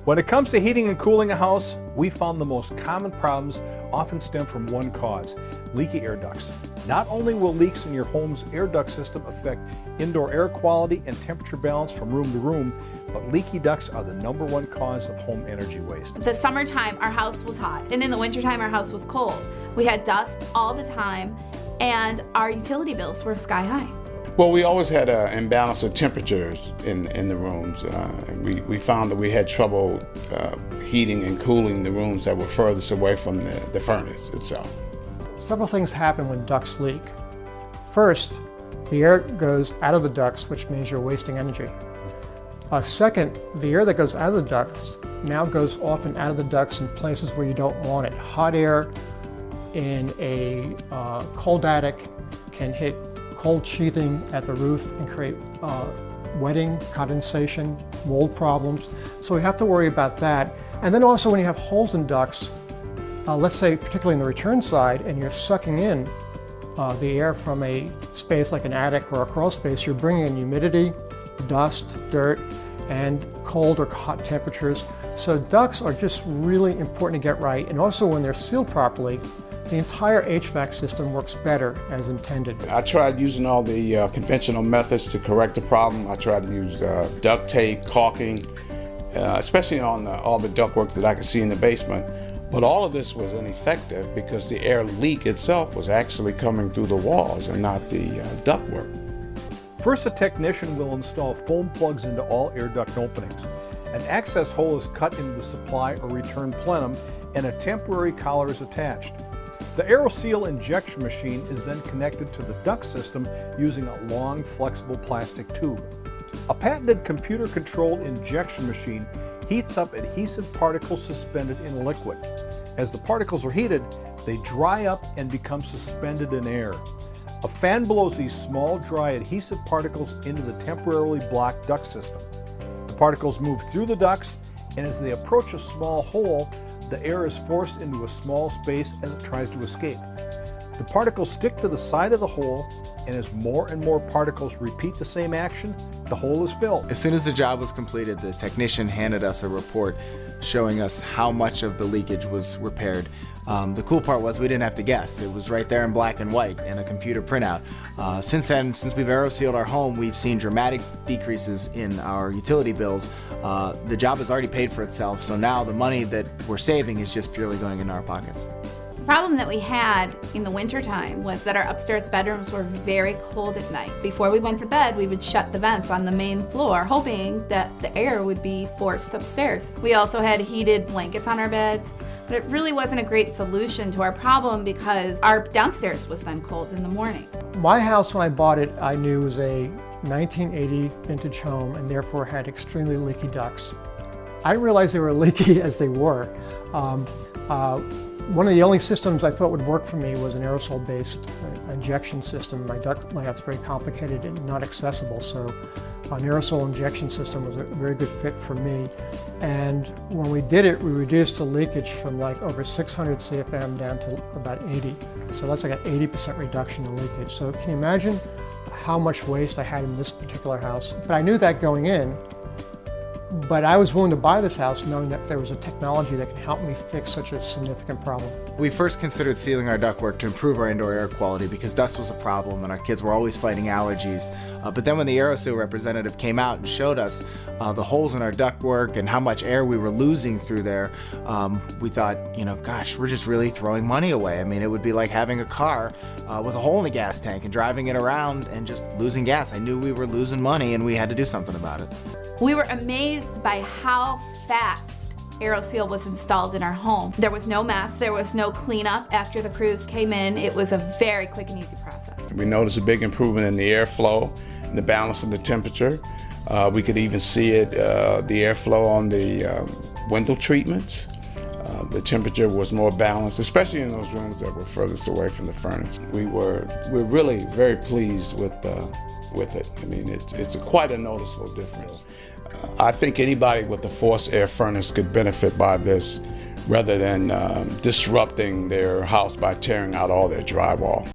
When it comes to heating and cooling a house, we found the most common problems often stem from one cause: leaky air ducts. Not only will leaks in your home's air duct system affect indoor air quality and temperature balance from room to room, but leaky ducts are the #1 cause of home energy waste. The summertime, our house was hot, and in the wintertime, our house was cold. We had dust all the time, and our utility bills were sky high. Well, we always had an imbalance of temperatures in the rooms. We found that we had trouble heating and cooling the rooms that were furthest away from the furnace itself. Several things happen when ducts leak. First, the air goes out of the ducts, which means you're wasting energy. Second, the air that goes out of the ducts now goes often out of the ducts in places where you don't want it. Hot air in a cold attic can hit cold sheathing at the roof and create wetting, condensation, mold problems. So we have to worry about that. And then also when you have holes in ducts, let's say particularly in the return side, and you're sucking in the air from a space like an attic or a crawl space, you're bringing in humidity, dust, dirt, and cold or hot temperatures. So ducts are just really important to get right. And also when they're sealed properly, the entire HVAC system works better as intended. I tried using all the conventional methods to correct the problem. I tried to use duct tape, caulking, especially on all the ductwork that I could see in the basement. But all of this was ineffective because the air leak itself was actually coming through the walls and not the ductwork. First, a technician will install foam plugs into all air duct openings. An access hole is cut into the supply or return plenum, and a temporary collar is attached. The Aeroseal injection machine is then connected to the duct system using a long, flexible plastic tube. A patented computer-controlled injection machine heats up adhesive particles suspended in liquid. As the particles are heated, they dry up and become suspended in air. A fan blows these small, dry adhesive particles into the temporarily blocked duct system. The particles move through the ducts, and as they approach a small hole, the air is forced into a small space as it tries to escape. The particles stick to the side of the hole, and as more and more particles repeat the same action, the hole is filled. As soon as the job was completed, the technician handed us a report showing us how much of the leakage was repaired. The cool part was we didn't have to guess. It was right there in black and white in a computer printout. Since then, since we've aerosealed our home, we've seen dramatic decreases in our utility bills. The job has already paid for itself, so now the money that we're saving is just purely going into our pockets. The problem that we had in the wintertime was that our upstairs bedrooms were very cold at night. Before we went to bed, we would shut the vents on the main floor, hoping that the air would be forced upstairs. We also had heated blankets on our beds, but it really wasn't a great solution to our problem because our downstairs was then cold in the morning. My house, when I bought it, I knew was a 1980 vintage home and therefore had extremely leaky ducts. I didn't realize they were leaky as they were. One of the only systems I thought would work for me was an aerosol-based injection system. My duct layout's very complicated and not accessible, so an aerosol injection system was a very good fit for me. And when we did it, we reduced the leakage from like over 600 CFM down to about 80. So that's like an 80% reduction in leakage. So can you imagine how much waste I had in this particular house? But I knew that going in. But I was willing to buy this house knowing that there was a technology that could help me fix such a significant problem. We first considered sealing our ductwork to improve our indoor air quality because dust was a problem and our kids were always fighting allergies. But then when the Aeroseal representative came out and showed us the holes in our ductwork and how much air we were losing through there, we thought, you know, gosh, we're just really throwing money away. I mean, it would be like having a car with a hole in the gas tank and driving it around and just losing gas. I knew we were losing money and we had to do something about it. We were amazed by how fast Aeroseal was installed in our home. There was no mess, there was no cleanup after the crews came in. It was a very quick and easy process. We noticed a big improvement in the airflow and the balance of the temperature. We could even see it, the airflow on the window treatments. The temperature was more balanced, especially in those rooms that were furthest away from the furnace. We're really very pleased with it. I mean, it's quite a noticeable difference. I think anybody with a forced air furnace could benefit by this rather than disrupting their house by tearing out all their drywall.